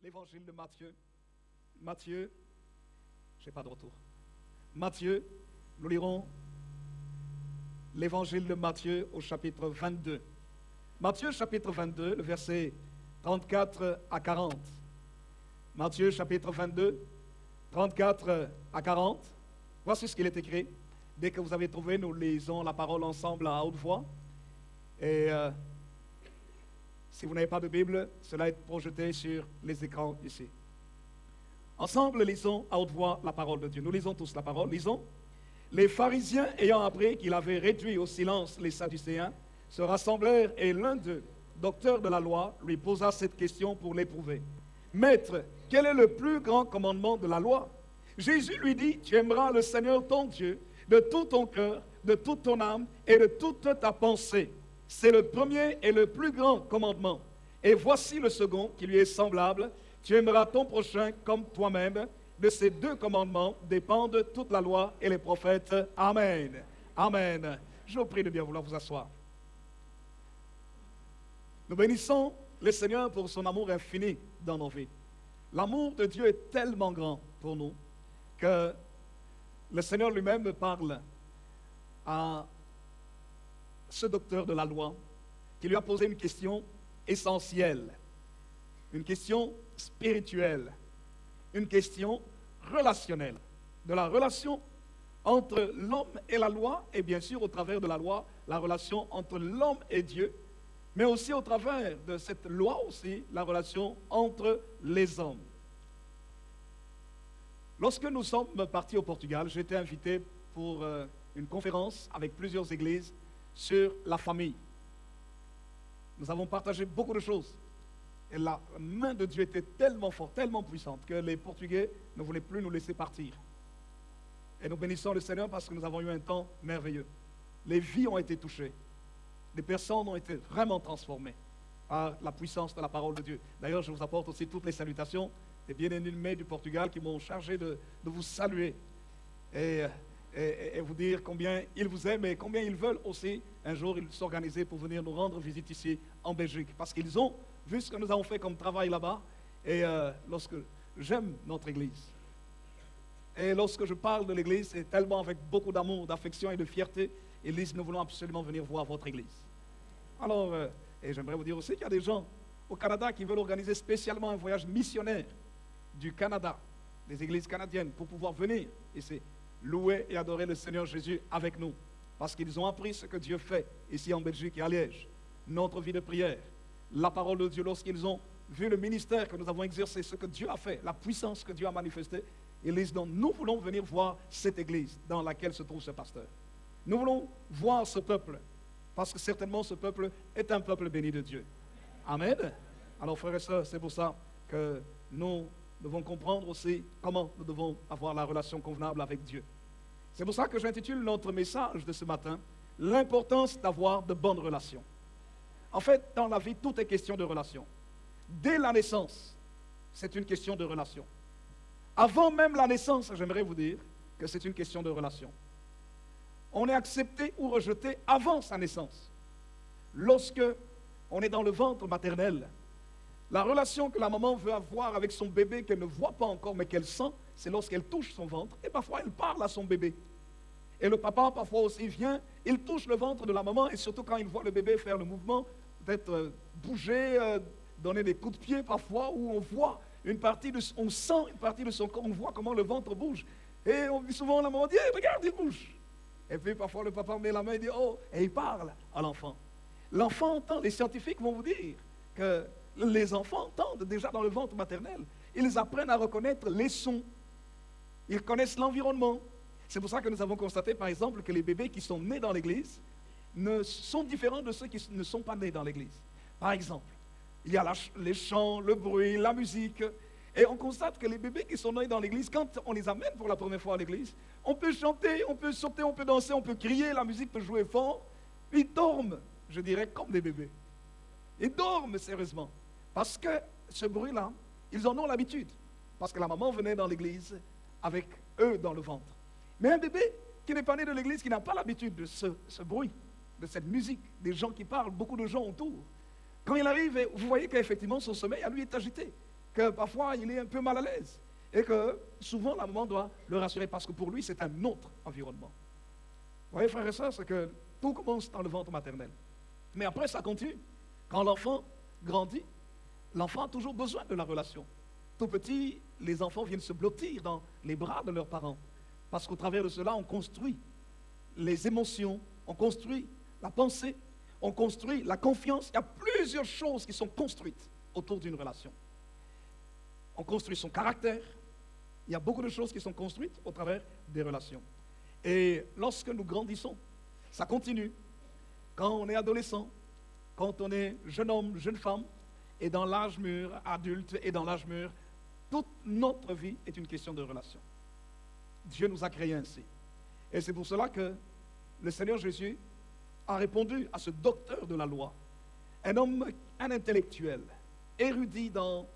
l'évangile de Matthieu. Matthieu, je n'ai pas de retour. Matthieu, nous lirons l'évangile de Matthieu au chapitre 22. Matthieu chapitre 22, le verset 34 à 40. Matthieu chapitre 22, 34 à 40. Voici ce qu'il est écrit. Dès que vous avez trouvé, nous lisons la parole ensemble à haute voix. Et si vous n'avez pas de Bible, cela est projeté sur les écrans ici. Ensemble, lisons à haute voix la parole de Dieu. Nous lisons tous la parole. Lisons. Les pharisiens, ayant appris qu'il avait réduit au silence les sadducéens, se rassemblèrent et l'un d'eux, docteur de la loi, lui posa cette question pour l'éprouver. Maître, quel est le plus grand commandement de la loi? Jésus lui dit, tu aimeras le Seigneur ton Dieu de tout ton cœur, de toute ton âme et de toute ta pensée. C'est le premier et le plus grand commandement. Et voici le second qui lui est semblable. Tu aimeras ton prochain comme toi-même. De ces deux commandements dépendent toute la loi et les prophètes. Amen. Amen. Je vous prie de bien vouloir vous asseoir. Nous bénissons le Seigneur pour son amour infini dans nos vies. L'amour de Dieu est tellement grand pour nous que le Seigneur lui-même parle à ce docteur de la loi qui lui a posé une question essentielle, une question spirituelle, une question relationnelle, de la relation entre l'homme et la loi, et bien sûr au travers de la loi, la relation entre l'homme et Dieu, mais aussi au travers de cette loi aussi, la relation entre les hommes. Lorsque nous sommes partis au Portugal, j'ai été invité pour une conférence avec plusieurs églises sur la famille. Nous avons partagé beaucoup de choses. Et la main de Dieu était tellement forte, tellement puissante, que les Portugais ne voulaient plus nous laisser partir. Et nous bénissons le Seigneur parce que nous avons eu un temps merveilleux. Les vies ont été touchées. Les personnes ont été vraiment transformées par la puissance de la parole de Dieu. D'ailleurs, je vous apporte aussi toutes les salutations des bien-aimés du Portugal qui m'ont chargé de vous saluer et vous dire combien ils vous aiment et combien ils veulent aussi un jour s'organiser pour venir nous rendre visite ici en Belgique. Parce qu'ils ont vu ce que nous avons fait comme travail là-bas. Et lorsque j'aime notre Église, et lorsque je parle de l'Église, c'est tellement avec beaucoup d'amour, d'affection et de fierté. Ils disent, nous voulons absolument venir voir votre Église. Alors, et j'aimerais vous dire aussi qu'il y a des gens au Canada qui veulent organiser spécialement un voyage missionnaire du Canada, des églises canadiennes, pour pouvoir venir ici, louer et adorer le Seigneur Jésus avec nous. Parce qu'ils ont appris ce que Dieu fait ici en Belgique et à Liège. Notre vie de prière, la parole de Dieu, lorsqu'ils ont vu le ministère que nous avons exercé, ce que Dieu a fait, la puissance que Dieu a manifestée, ils disent donc, nous voulons venir voir cette église dans laquelle se trouve ce pasteur. Nous voulons voir ce peuple, parce que certainement ce peuple est un peuple béni de Dieu. Amen. Alors frères et sœurs, c'est pour ça que nous devons comprendre aussi comment nous devons avoir la relation convenable avec Dieu. C'est pour ça que j'intitule notre message de ce matin, l'importance d'avoir de bonnes relations. En fait, dans la vie, tout est question de relation. Dès la naissance, c'est une question de relation. Avant même la naissance, j'aimerais vous dire que c'est une question de relation. On est accepté ou rejeté avant sa naissance. Lorsque on est dans le ventre maternel, la relation que la maman veut avoir avec son bébé qu'elle ne voit pas encore mais qu'elle sent, c'est lorsqu'elle touche son ventre et parfois elle parle à son bébé. Et le papa parfois aussi vient, il touche le ventre de la maman et surtout quand il voit le bébé faire le mouvement, peut-être bouger, donner des coups de pied parfois où on voit une partie on sent une partie de son corps, on voit comment le ventre bouge. Et on dit souvent, la maman dit, hey, regarde, il bouge. Et puis parfois le papa met la main et dit, oh, et il parle à l'enfant. L'enfant entend, les scientifiques vont vous dire que les enfants entendent déjà dans le ventre maternel. Ils apprennent à reconnaître les sons. Ils connaissent l'environnement. C'est pour ça que nous avons constaté, par exemple, que les bébés qui sont nés dans l'église sont différents de ceux qui ne sont pas nés dans l'église. Par exemple, il y a les chants, le bruit, la musique. Et on constate que les bébés qui sont nés dans l'église, quand on les amène pour la première fois à l'église, on peut chanter, on peut sauter, on peut danser, on peut crier, la musique peut jouer fort. Ils dorment, je dirais, comme des bébés. Ils dorment sérieusement. Parce que ce bruit-là, ils en ont l'habitude. Parce que la maman venait dans l'église avec eux dans le ventre. Mais un bébé qui n'est pas né de l'église, qui n'a pas l'habitude de ce bruit, de cette musique, des gens qui parlent, beaucoup de gens autour, quand il arrive, vous voyez qu'effectivement son sommeil à lui est agité. que parfois il est un peu mal à l'aise et que souvent la maman doit le rassurer parce que pour lui c'est un autre environnement. Vous voyez frères et sœurs, c'est que tout commence dans le ventre maternel. Mais après ça continue. Quand l'enfant grandit, l'enfant a toujours besoin de la relation. Tout petit, les enfants viennent se blottir dans les bras de leurs parents. Parce qu'au travers de cela, on construit les émotions, on construit la pensée, on construit la confiance. Il y a plusieurs choses qui sont construites autour d'une relation. On construit son caractère. Il y a beaucoup de choses qui sont construites au travers des relations. Et lorsque nous grandissons, ça continue. Quand on est adolescent, quand on est jeune homme, jeune femme, et dans l'âge mûr, adulte, et dans l'âge mûr, toute notre vie est une question de relation. Dieu nous a créés ainsi. Et c'est pour cela que le Seigneur Jésus a répondu à ce docteur de la loi, un homme, un intellectuel, érudit dans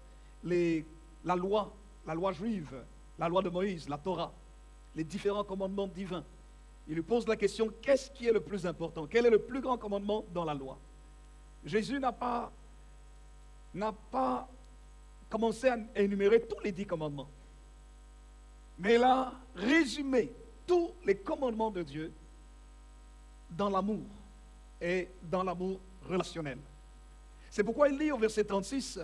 la loi juive, la loi de Moïse, la Torah, les différents commandements divins. Il lui pose la question, qu'est-ce qui est le plus important? Quel est le plus grand commandement dans la loi? Jésus n'a pas commencé à énumérer tous les 10 commandements. Mais il a résumé tous les commandements de Dieu dans l'amour et dans l'amour relationnel. C'est pourquoi il lit au verset 36,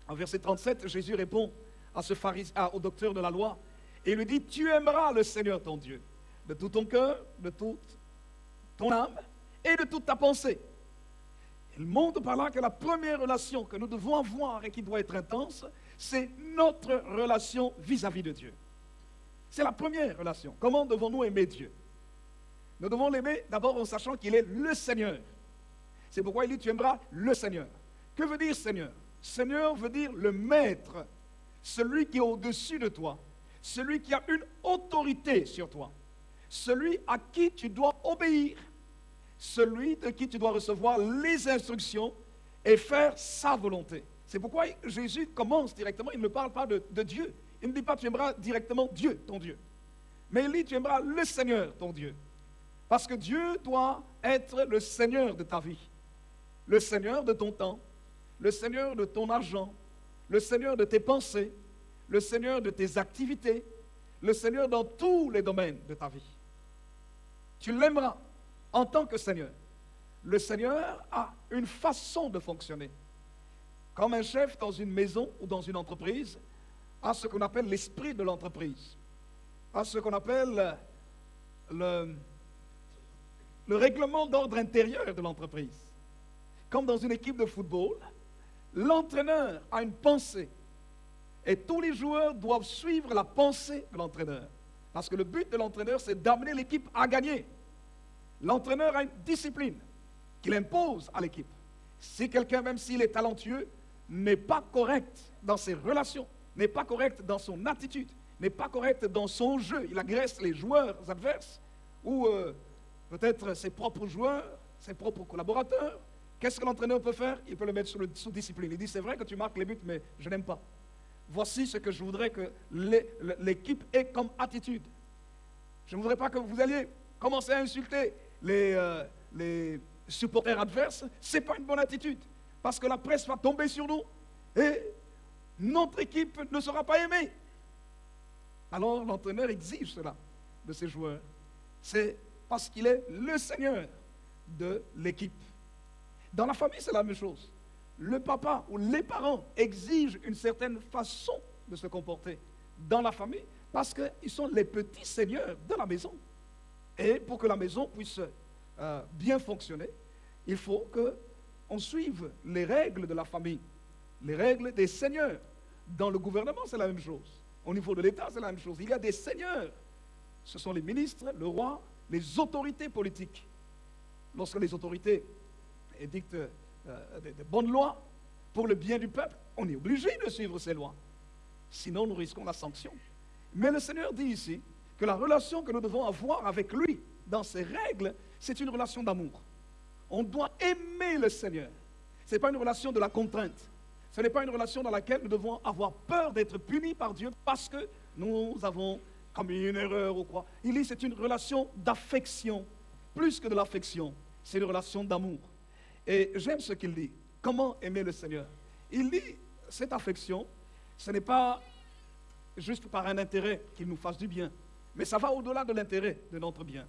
en verset 37, Jésus répond au docteur de la loi et il lui dit, tu aimeras le Seigneur ton Dieu de tout ton cœur, de toute ton âme et de toute ta pensée. Il montre par là que la première relation que nous devons avoir et qui doit être intense, c'est notre relation vis-à-vis de Dieu. C'est la première relation. Comment devons-nous aimer Dieu? Nous devons l'aimer d'abord en sachant qu'il est le Seigneur. C'est pourquoi il dit, tu aimeras le Seigneur. Que veut dire Seigneur? Seigneur veut dire le maître, celui qui est au-dessus de toi, celui qui a une autorité sur toi, celui à qui tu dois obéir, celui de qui tu dois recevoir les instructions et faire sa volonté. C'est pourquoi Jésus commence directement, il ne parle pas de Dieu. Il ne dit pas tu aimeras directement Dieu, ton Dieu. Mais il dit tu aimeras le Seigneur, ton Dieu. Parce que Dieu doit être le Seigneur de ta vie, le Seigneur de ton temps, le Seigneur de ton argent, le Seigneur de tes pensées, le Seigneur de tes activités, le Seigneur dans tous les domaines de ta vie. Tu l'aimeras en tant que Seigneur. Le Seigneur a une façon de fonctionner. Comme un chef dans une maison ou dans une entreprise a ce qu'on appelle l'esprit de l'entreprise, a ce qu'on appelle le règlement d'ordre intérieur de l'entreprise. Comme dans une équipe de football, l'entraîneur a une pensée et tous les joueurs doivent suivre la pensée de l'entraîneur. Parce que le but de l'entraîneur, c'est d'amener l'équipe à gagner. L'entraîneur a une discipline qu'il impose à l'équipe. Si quelqu'un, même s'il est talentueux, n'est pas correct dans ses relations, n'est pas correct dans son attitude, n'est pas correct dans son jeu, il agresse les joueurs adverses ou peut-être ses propres joueurs, ses propres collaborateurs, qu'est-ce que l'entraîneur peut faire? Il peut le mettre sous discipline. Il dit, c'est vrai que tu marques les buts, mais je n'aime pas. Voici ce que je voudrais que l'équipe ait comme attitude. Je ne voudrais pas que vous alliez commencer à insulter les supporters adverses. Ce n'est pas une bonne attitude. Parce que la presse va tomber sur nous et notre équipe ne sera pas aimée. Alors l'entraîneur exige cela de ses joueurs. C'est parce qu'il est le Seigneur de l'équipe. Dans la famille, c'est la même chose. Le papa ou les parents exigent une certaine façon de se comporter dans la famille parce qu'ils sont les petits seigneurs de la maison. Et pour que la maison puisse bien fonctionner, il faut qu'on suive les règles de la famille, les règles des seigneurs. Dans le gouvernement, c'est la même chose. Au niveau de l'État, c'est la même chose. Il y a des seigneurs. Ce sont les ministres, le roi, les autorités politiques. Lorsque les autorités édictent de bonnes lois pour le bien du peuple, on est obligé de suivre ces lois. Sinon, nous risquons la sanction. Mais le Seigneur dit ici que la relation que nous devons avoir avec lui, dans ses règles, c'est une relation d'amour. On doit aimer le Seigneur. Ce n'est pas une relation de la contrainte. Ce n'est pas une relation dans laquelle nous devons avoir peur d'être punis par Dieu parce que nous avons commis une erreur ou quoi. Il dit c'est une relation d'affection, plus que de l'affection. C'est une relation d'amour. Et j'aime ce qu'il dit. Comment aimer le Seigneur? Il dit cette affection, ce n'est pas juste par un intérêt qu'il nous fasse du bien, mais ça va au-delà de l'intérêt de notre bien.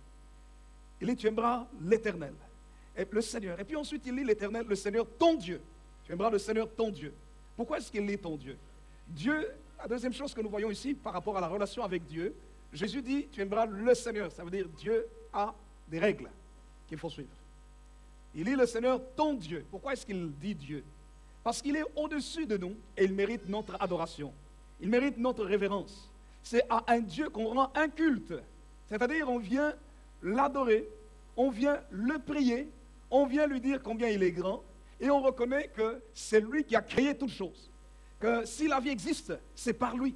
Il dit, tu aimeras l'Éternel, et le Seigneur. Et puis ensuite, il dit l'Éternel, le Seigneur, ton Dieu. Tu aimeras le Seigneur, ton Dieu. Pourquoi est-ce qu'il est ton Dieu? Dieu, la deuxième chose que nous voyons ici par rapport à la relation avec Dieu, Jésus dit, tu aimeras le Seigneur. Ça veut dire, Dieu a des règles qu'il faut suivre. Il dit le Seigneur, ton Dieu. Pourquoi est-ce qu'il dit Dieu? Parce qu'il est au-dessus de nous et il mérite notre adoration. Il mérite notre révérence. C'est à un Dieu qu'on rend un culte. C'est-à-dire, on vient l'adorer, on vient le prier, on vient lui dire combien il est grand et on reconnaît que c'est lui qui a créé toutes choses. Que si la vie existe, c'est par lui.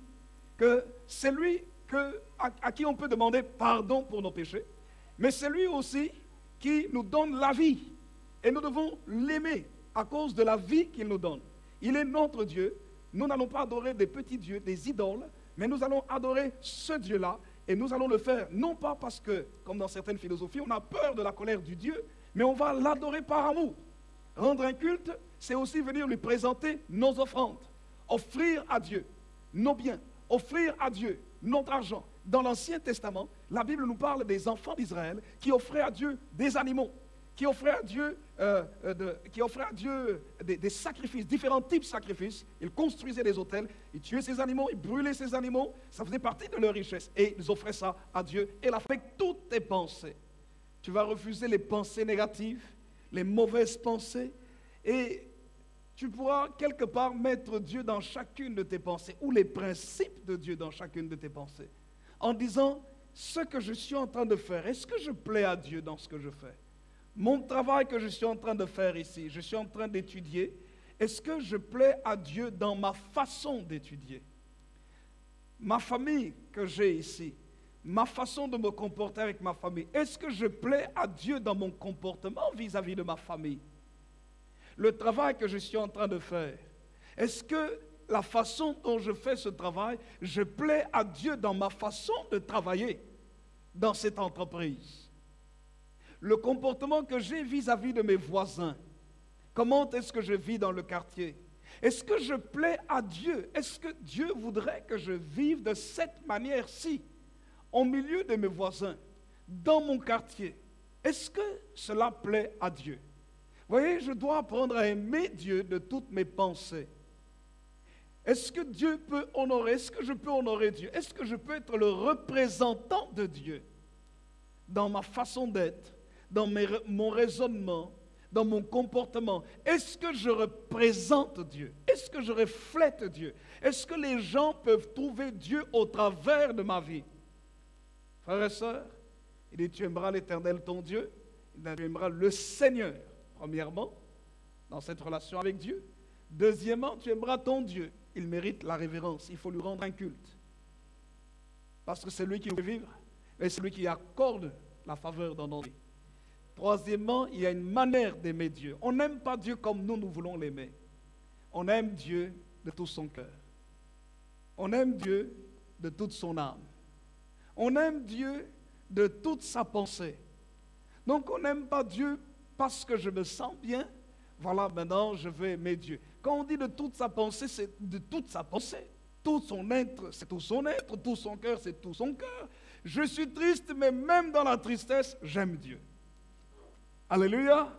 Que c'est lui à qui on peut demander pardon pour nos péchés. Mais c'est lui aussi qui nous donne la vie. Et nous devons l'aimer à cause de la vie qu'il nous donne. Il est notre Dieu. Nous n'allons pas adorer des petits dieux, des idoles, mais nous allons adorer ce Dieu-là. Et nous allons le faire, non pas parce que, comme dans certaines philosophies, on a peur de la colère du Dieu, mais on va l'adorer par amour. Rendre un culte, c'est aussi venir lui présenter nos offrandes. Offrir à Dieu nos biens. Offrir à Dieu notre argent. Dans l'Ancien Testament, la Bible nous parle des enfants d'Israël qui offraient à Dieu des animaux, qui offraient à Dieu, des sacrifices, différents types de sacrifices. Ils construisaient des autels, ils tuaient ces animaux, ils brûlaient ces animaux. Ça faisait partie de leur richesse. Et ils offraient ça à Dieu. Et là, avec toutes tes pensées, tu vas refuser les pensées négatives, les mauvaises pensées. Et tu pourras quelque part mettre Dieu dans chacune de tes pensées, ou les principes de Dieu dans chacune de tes pensées. En disant, ce que je suis en train de faire, est-ce que je plais à Dieu dans ce que je fais? Mon travail que je suis en train de faire ici, je suis en train d'étudier, est-ce que je plais à Dieu dans ma façon d'étudier? Ma famille que j'ai ici, ma façon de me comporter avec ma famille, est-ce que je plais à Dieu dans mon comportement vis-à-vis de ma famille? Le travail que je suis en train de faire, est-ce que la façon dont je fais ce travail, je plais à Dieu dans ma façon de travailler dans cette entreprise? Le comportement que j'ai vis-à-vis de mes voisins, comment est-ce que je vis dans le quartier? Est-ce que je plais à Dieu? Est-ce que Dieu voudrait que je vive de cette manière-ci, au milieu de mes voisins, dans mon quartier? Est-ce que cela plaît à Dieu? Vous voyez, je dois apprendre à aimer Dieu de toutes mes pensées. Est-ce que Dieu peut honorer? Est-ce que je peux honorer Dieu? Est-ce que je peux être le représentant de Dieu dans ma façon d'être, dans mon raisonnement, dans mon comportement? Est-ce que je représente Dieu? Est-ce que je reflète Dieu? Est-ce que les gens peuvent trouver Dieu au travers de ma vie? Frères et sœurs, il dit, tu aimeras l'Éternel ton Dieu, tu aimeras le Seigneur, premièrement, dans cette relation avec Dieu. Deuxièmement, tu aimeras ton Dieu. Il mérite la révérence, il faut lui rendre un culte. Parce que c'est lui qui nous fait vivre, et c'est lui qui accorde la faveur dans nos vies. Troisièmement, il y a une manière d'aimer Dieu. On n'aime pas Dieu comme nous voulons l'aimer. On aime Dieu de tout son cœur. On aime Dieu de toute son âme. On aime Dieu de toute sa pensée. Donc on n'aime pas Dieu parce que je me sens bien. Voilà, maintenant je vais aimer Dieu. Quand on dit de toute sa pensée, c'est de toute sa pensée. Tout son être, c'est tout son être. Tout son cœur, c'est tout son cœur. Je suis triste, mais même dans la tristesse, j'aime Dieu. Alléluia.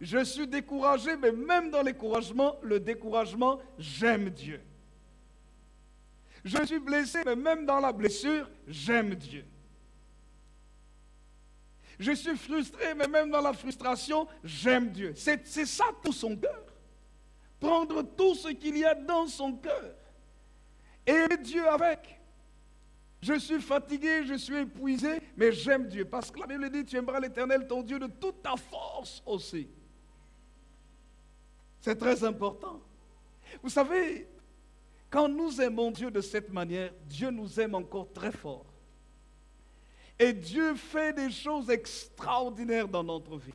Je suis découragé, mais même dans le découragement, j'aime Dieu. Je suis blessé, mais même dans la blessure, j'aime Dieu. Je suis frustré, mais même dans la frustration, j'aime Dieu. C'est ça tout son cœur. Prendre tout ce qu'il y a dans son cœur et aimer Dieu avec. Je suis fatigué, je suis épuisé, mais j'aime Dieu. Parce que la Bible dit, tu aimeras l'Éternel, ton Dieu, de toute ta force aussi. C'est très important. Vous savez, quand nous aimons Dieu de cette manière, Dieu nous aime encore très fort. Et Dieu fait des choses extraordinaires dans notre vie.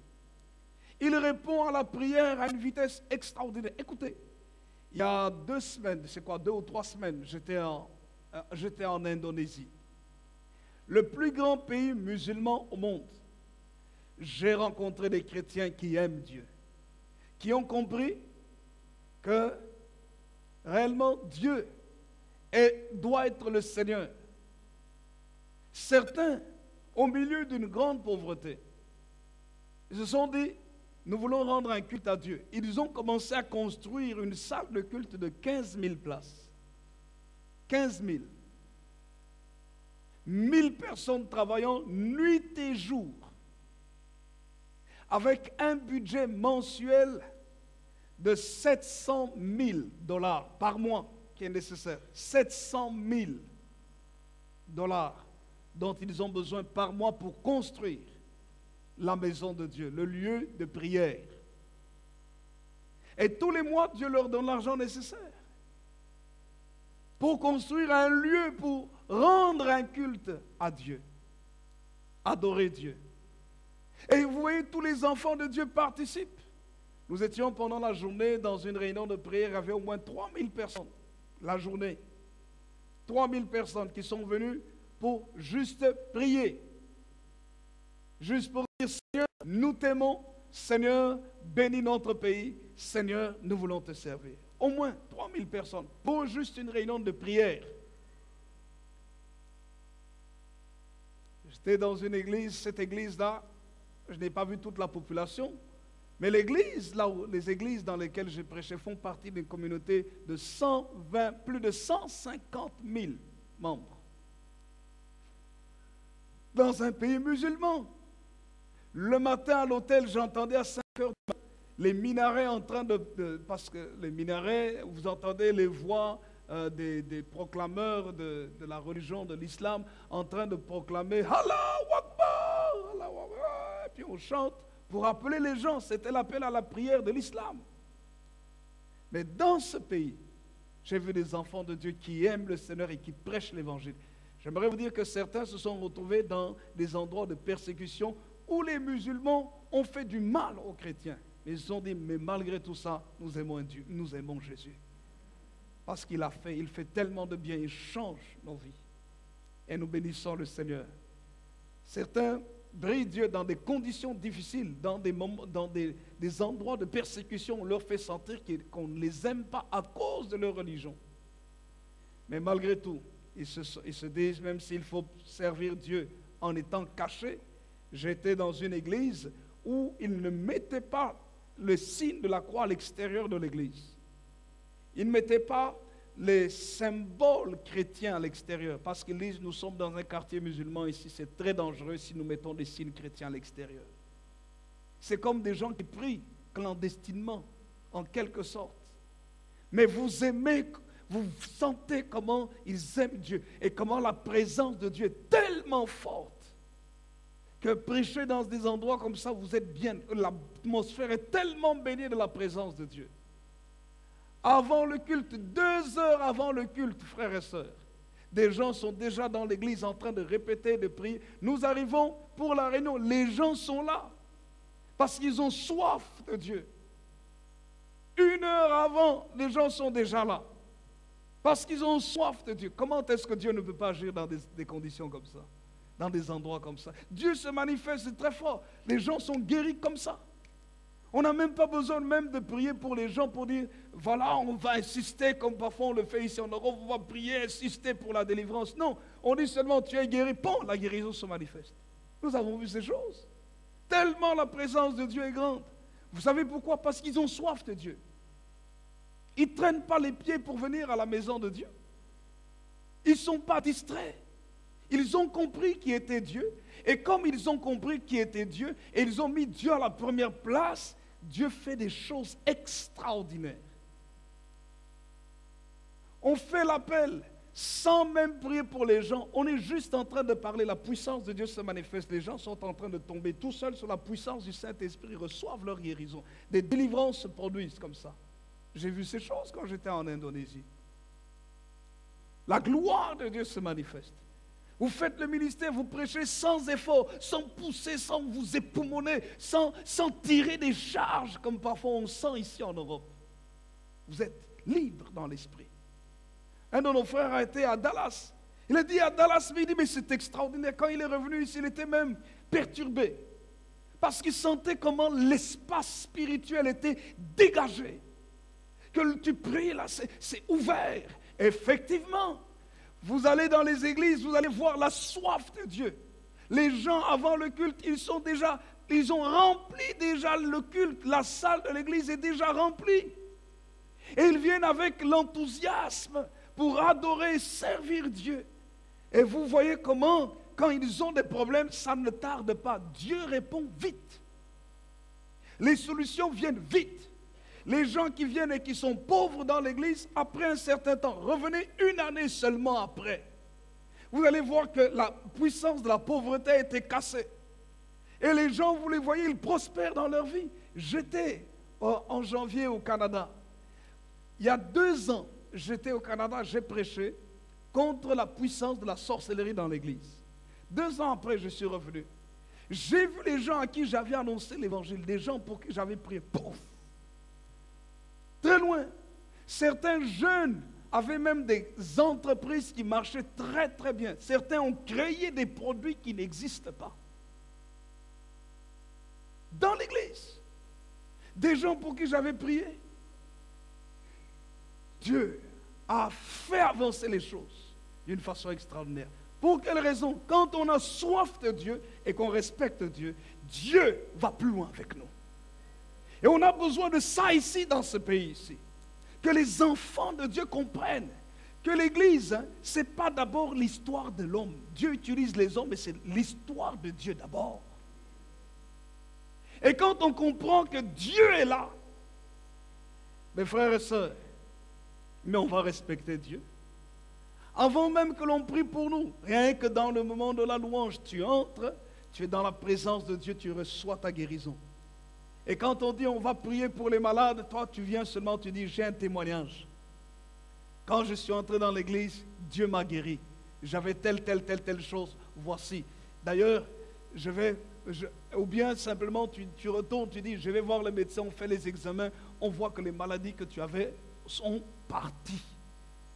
Il répond à la prière à une vitesse extraordinaire. Écoutez, il y a 2 semaines, c'est quoi, 2 ou 3 semaines, j'étais en Indonésie. Le plus grand pays musulman au monde. J'ai rencontré des chrétiens qui aiment Dieu, qui ont compris que réellement Dieu doit être le Seigneur. Certains, au milieu d'une grande pauvreté, ils se sont dit, nous voulons rendre un culte à Dieu. Ils ont commencé à construire une salle de culte de 15 000 places. 15 000. 1000 personnes travaillant nuit et jour, avec un budget mensuel de 700 000 dollars par mois qui est nécessaire. 700 000 dollars dont ils ont besoin par mois pour construire la maison de Dieu, le lieu de prière. Et tous les mois, Dieu leur donne l'argent nécessaire pour construire un lieu pour rendre un culte à Dieu, adorer Dieu. Et vous voyez, tous les enfants de Dieu participent. Nous étions pendant la journée dans une réunion de prière, il y avait au moins 3000 personnes la journée. 3000 personnes qui sont venues pour juste prier. Juste pour dire, Seigneur, nous t'aimons, Seigneur, bénis notre pays, Seigneur, nous voulons te servir. Au moins 3000 personnes pour juste une réunion de prière. J'étais dans une église, cette église-là, je n'ai pas vu toute la population, mais l'église, les églises dans lesquelles j'ai prêché font partie d'une communauté de 120, plus de 150 000 membres. Dans un pays musulman. Le matin à l'hôtel, j'entendais à 5 heures du matin les minarets en train parce que les minarets, vous entendez les voix des proclameurs de la religion de l'islam en train de proclamer Allahu Akbar, Allahu Akbar, et puis on chante pour appeler les gens. C'était l'appel à la prière de l'islam. Mais dans ce pays, j'ai vu des enfants de Dieu qui aiment le Seigneur et qui prêchent l'évangile. J'aimerais vous dire que certains se sont retrouvés dans des endroits de persécution où les musulmans ont fait du mal aux chrétiens. Mais ils se sont dit, mais malgré tout ça, nous aimons Dieu, nous aimons Jésus. Parce qu'il fait tellement de bien, il change nos vies. Et nous bénissons le Seigneur. Certains brillent Dieu dans des conditions difficiles, dans des endroits de persécution. On leur fait sentir qu'on ne les aime pas à cause de leur religion. Mais malgré tout, ils se disent, même s'il faut servir Dieu en étant cachés. J'étais dans une église où ils ne mettaient pas le signe de la croix à l'extérieur de l'église. Ils ne mettaient pas les symboles chrétiens à l'extérieur, parce qu'ils disent, nous sommes dans un quartier musulman ici, c'est très dangereux si nous mettons des signes chrétiens à l'extérieur. C'est comme des gens qui prient clandestinement, en quelque sorte. Mais vous aimez, vous sentez comment ils aiment Dieu et comment la présence de Dieu est tellement forte que prêcher dans des endroits comme ça, vous êtes bien. L'atmosphère est tellement bénie de la présence de Dieu. Avant le culte, 2 heures avant le culte, frères et sœurs, des gens sont déjà dans l'église en train de répéter, de prier. Nous arrivons pour la réunion, les gens sont là parce qu'ils ont soif de Dieu. 1 heure avant, les gens sont déjà là parce qu'ils ont soif de Dieu. Comment est-ce que Dieu ne peut pas agir dans des conditions comme ça, dans des endroits comme ça? Dieu se manifeste très fort. Les gens sont guéris comme ça. On n'a même pas besoin même de prier pour les gens pour dire, voilà, on va insister comme parfois on le fait ici en Europe, on va prier, insister pour la délivrance. Non, on dit seulement, tu es guéri, bon, la guérison se manifeste. Nous avons vu ces choses. Tellement la présence de Dieu est grande. Vous savez pourquoi? Parce qu'ils ont soif de Dieu. Ils ne traînent pas les pieds pour venir à la maison de Dieu. Ils ne sont pas distraits. Ils ont compris qui était Dieu. Et comme ils ont compris qui était Dieu, et ils ont mis Dieu à la première place, Dieu fait des choses extraordinaires. On fait l'appel sans même prier pour les gens. On est juste en train de parler. La puissance de Dieu se manifeste. Les gens sont en train de tomber tout seuls sur la puissance du Saint-Esprit. Ils reçoivent leur guérison. Des délivrances se produisent comme ça. J'ai vu ces choses quand j'étais en Indonésie. La gloire de Dieu se manifeste. Vous faites le ministère, vous prêchez sans effort, sans pousser, sans vous époumoner, sans tirer des charges comme parfois on sent ici en Europe. Vous êtes libre dans l'esprit. Un de nos frères a été à Dallas. Il a dit à Dallas, mais il dit, mais c'est extraordinaire. Quand il est revenu ici, il était même perturbé. Parce qu'il sentait comment l'espace spirituel était dégagé. que tu pries là, c'est ouvert. Effectivement, vous allez dans les églises, vous allez voir la soif de Dieu. Les gens avant le culte, ils ont rempli déjà le culte. La salle de l'église est déjà remplie. Et ils viennent avec l'enthousiasme pour adorer et servir Dieu. Et vous voyez comment, quand ils ont des problèmes, ça ne tarde pas. Dieu répond vite. Les solutions viennent vite. Les gens qui viennent et qui sont pauvres dans l'église, après un certain temps, revenez une année seulement après. Vous allez voir que la puissance de la pauvreté a été cassée. Et les gens, vous les voyez, ils prospèrent dans leur vie. J'étais en janvier au Canada. Il y a 2 ans, j'étais au Canada, j'ai prêché contre la puissance de la sorcellerie dans l'église. 2 ans après, je suis revenu. J'ai vu les gens à qui j'avais annoncé l'évangile, des gens pour qui j'avais prié. Pouf! Très loin. Certains jeunes avaient même des entreprises qui marchaient très très bien. Certains ont créé des produits qui n'existent pas. Dans l'église. Des gens pour qui j'avais prié. Dieu a fait avancer les choses d'une façon extraordinaire. Pour quelle raison? Quand on a soif de Dieu et qu'on respecte Dieu, Dieu va plus loin avec nous. Et on a besoin de ça ici, dans ce pays ici. Que les enfants de Dieu comprennent que l'Église, ce n'est pas d'abord l'histoire de l'homme. Dieu utilise les hommes, mais c'est l'histoire de Dieu d'abord. Et quand on comprend que Dieu est là, mes frères et sœurs, mais on va respecter Dieu. Avant même que l'on prie pour nous, rien que dans le moment de la louange, tu entres, tu es dans la présence de Dieu, tu reçois ta guérison. Et quand on dit on va prier pour les malades, toi tu viens seulement, tu dis j'ai un témoignage. Quand je suis entré dans l'église, Dieu m'a guéri. J'avais telle chose, voici. D'ailleurs, ou bien simplement tu retournes, tu dis je vais voir le médecin, on fait les examens, on voit que les maladies que tu avais sont parties.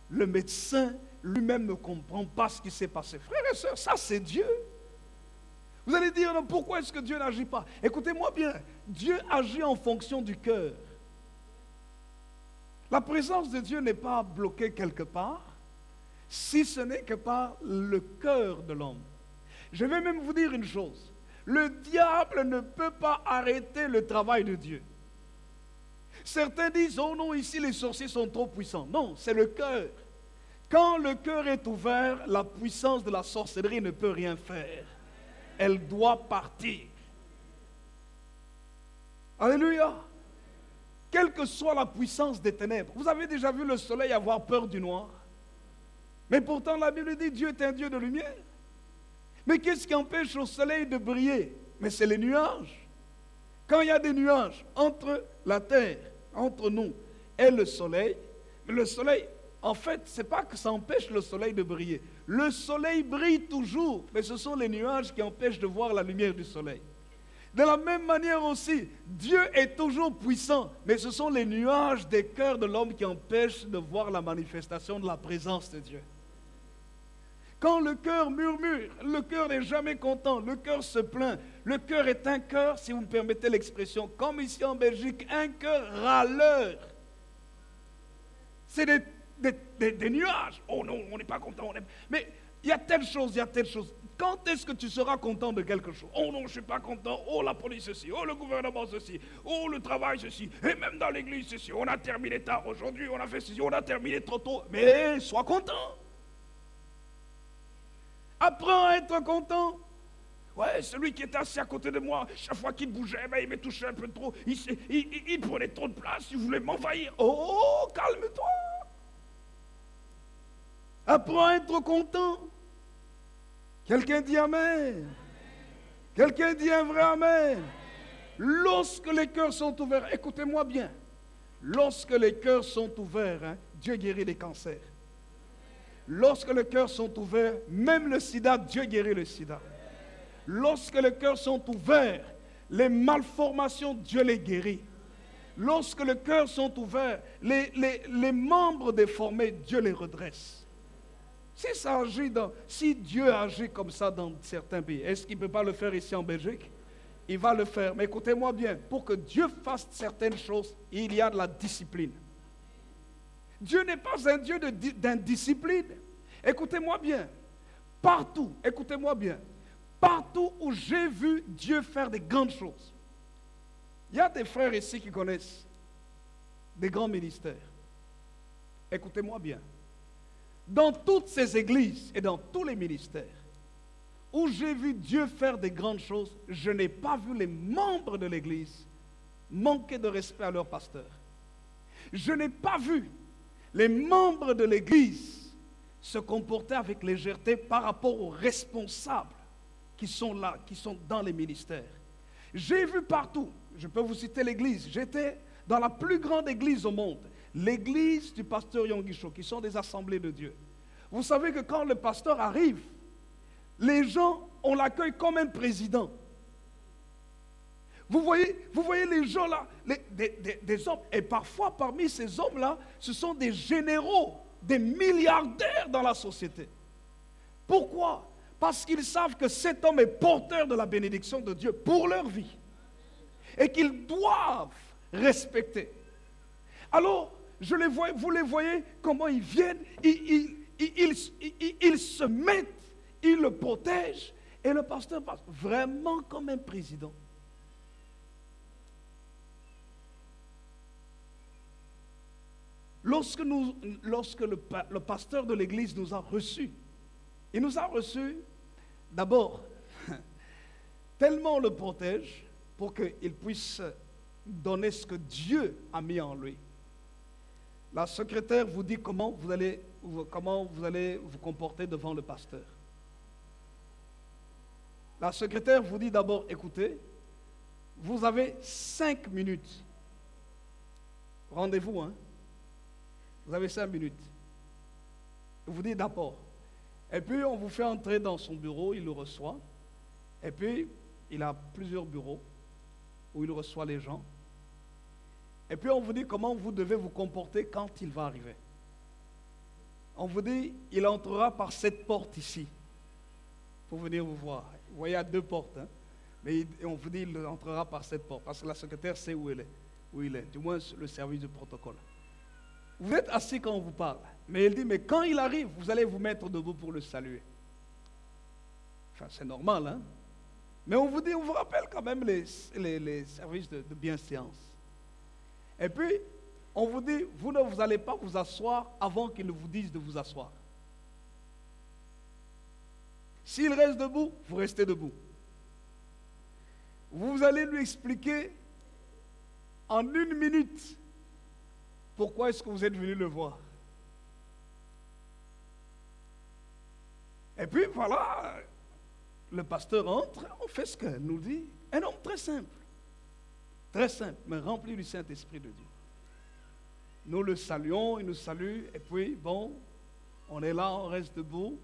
Le médecin lui-même ne comprend pas ce qui s'est passé. Frères et sœurs, ça c'est Dieu. Vous allez dire, non, pourquoi est-ce que Dieu n'agit pas? Écoutez-moi bien, Dieu agit en fonction du cœur. La présence de Dieu n'est pas bloquée quelque part, si ce n'est que par le cœur de l'homme. Je vais même vous dire une chose, le diable ne peut pas arrêter le travail de Dieu. Certains disent, oh non, ici les sorciers sont trop puissants. Non, c'est le cœur. Quand le cœur est ouvert, la puissance de la sorcellerie ne peut rien faire. Elle doit partir. Alléluia. Quelle que soit la puissance des ténèbres. Vous avez déjà vu le soleil avoir peur du noir? Mais pourtant la Bible dit Dieu est un Dieu de lumière. Mais qu'est-ce qui empêche au soleil de briller? Mais c'est les nuages. Quand il y a des nuages entre la terre, entre nous et le soleil, en fait, ce n'est pas que ça empêche le soleil de briller. Le soleil brille toujours, mais ce sont les nuages qui empêchent de voir la lumière du soleil. De la même manière aussi, Dieu est toujours puissant, mais ce sont les nuages des cœurs de l'homme qui empêchent de voir la manifestation de la présence de Dieu. Quand le cœur murmure, le cœur n'est jamais content, le cœur se plaint, le cœur est un cœur, si vous me permettez l'expression, comme ici en Belgique, un cœur râleur. C'est des nuages. Oh non, on n'est pas content. Mais il y a telle chose, il y a telle chose. Quand est-ce que tu seras content de quelque chose? Oh non, je ne suis pas content. Oh la police ceci, oh le gouvernement ceci, oh le travail ceci, et même dans l'église ceci. On a terminé tard aujourd'hui, on a fait ceci, on a terminé trop tôt. Mais sois content. Apprends à être content. Ouais, celui qui était assis à côté de moi, chaque fois qu'il bougeait, ben, il me touchait un peu trop. Il prenait trop de place, il voulait m'envahir. Oh, calme-toi. Apprends à être content. Quelqu'un dit Amen. Quelqu'un dit un vrai Amen. Lorsque les cœurs sont ouverts, écoutez-moi bien. Lorsque les cœurs sont ouverts, Dieu guérit les cancers. Lorsque les cœurs sont ouverts, même le sida, Dieu guérit le sida. Lorsque les cœurs sont ouverts, les malformations, Dieu les guérit. Lorsque les cœurs sont ouverts, les membres déformés, Dieu les redresse. Si Dieu agit comme ça dans certains pays, est-ce qu'il ne peut pas le faire ici en Belgique? Il va le faire. Mais écoutez-moi bien, pour que Dieu fasse certaines choses, il y a de la discipline. Dieu n'est pas un Dieu d'indiscipline. Écoutez-moi bien. Partout, écoutez-moi bien. Partout où j'ai vu Dieu faire des grandes choses. Il y a des frères ici qui connaissent des grands ministères. Écoutez-moi bien. Dans toutes ces églises et dans tous les ministères où j'ai vu Dieu faire des grandes choses, je n'ai pas vu les membres de l'église manquer de respect à leur pasteur. Je n'ai pas vu les membres de l'église se comporter avec légèreté par rapport aux responsables qui sont là, qui sont dans les ministères. J'ai vu partout, je peux vous citer l'église, j'étais dans la plus grande église au monde, l'église du pasteur Yongisho, qui sont des assemblées de Dieu. Vous savez que quand le pasteur arrive, les gens, on l'accueille comme un président. Vous voyez les gens là, des hommes, et parfois parmi ces hommes-là, ce sont des généraux, des milliardaires dans la société. Pourquoi? Parce qu'ils savent que cet homme est porteur de la bénédiction de Dieu pour leur vie. Et qu'ils doivent respecter. Alors, vous les voyez comment ils viennent, ils se mettent, ils le protègent, et le pasteur passe vraiment comme un président. Lorsque le pasteur de l'église nous a reçus, il nous a reçus d'abord, tellement on le protège pour qu'il puisse donner ce que Dieu a mis en lui. La secrétaire vous dit comment vous allez vous comporter devant le pasteur. La secrétaire vous dit d'abord, écoutez, vous avez 5 minutes. Rendez-vous, hein. Vous avez 5 minutes. Il vous dit d'abord. Et puis on vous fait entrer dans son bureau, il le reçoit. Et puis il a plusieurs bureaux où il reçoit les gens. Et puis on vous dit comment vous devez vous comporter quand il va arriver. On vous dit, il entrera par cette porte ici pour venir vous voir. Vous voyez, il y a 2 portes. Hein? Mais on vous dit, il entrera par cette porte parce que la secrétaire sait où il est. Du moins le service de protocole. Vous êtes assis quand on vous parle. Mais il dit, mais quand il arrive, vous allez vous mettre debout pour le saluer. Enfin, c'est normal, hein? Mais on vous rappelle quand même les services de bienséance. Et puis, on vous dit, vous allez pas vous asseoir avant qu'il ne vous dise de vous asseoir. S'il reste debout, vous restez debout. Vous allez lui expliquer en 1 minute pourquoi est-ce que vous êtes venu le voir. Et puis voilà, le pasteur entre, on fait ce qu'elle nous dit. Un homme très simple, mais rempli du Saint-Esprit de Dieu. Nous le saluons, il nous salue, et puis bon, on est là, on reste debout,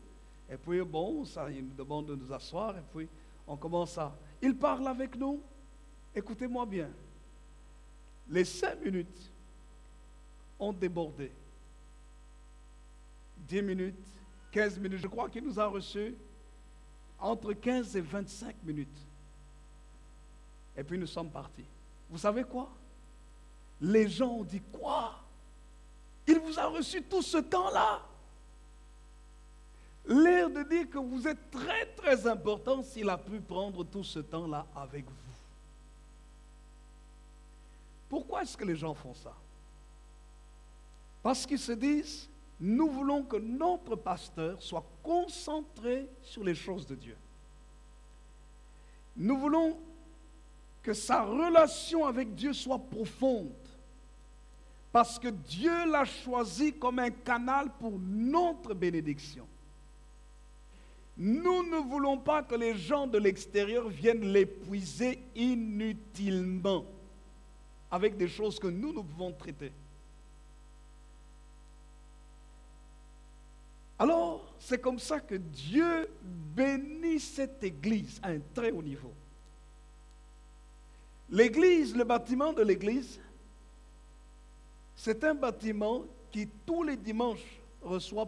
et puis bon, il nous demande de nous asseoir, et puis on commence à... Il parle avec nous, écoutez-moi bien, les 5 minutes ont débordé. 10 minutes, 15 minutes, je crois qu'il nous a reçus entre 15 et 25 minutes. Et puis nous sommes partis. Vous savez quoi? Les gens ont dit quoi? Il vous a reçu tout ce temps-là. L'air de dire que vous êtes très très important s'il a pu prendre tout ce temps-là avec vous. Pourquoi est-ce que les gens font ça? Parce qu'ils se disent, nous voulons que notre pasteur soit concentré sur les choses de Dieu. Nous voulons que sa relation avec Dieu soit profonde. Parce que Dieu l'a choisi comme un canal pour notre bénédiction. Nous ne voulons pas que les gens de l'extérieur viennent l'épuiser inutilement avec des choses que nous pouvons traiter. Alors, c'est comme ça que Dieu bénit cette église à un très haut niveau. L'église, le bâtiment de l'église, c'est un bâtiment qui tous les dimanches reçoit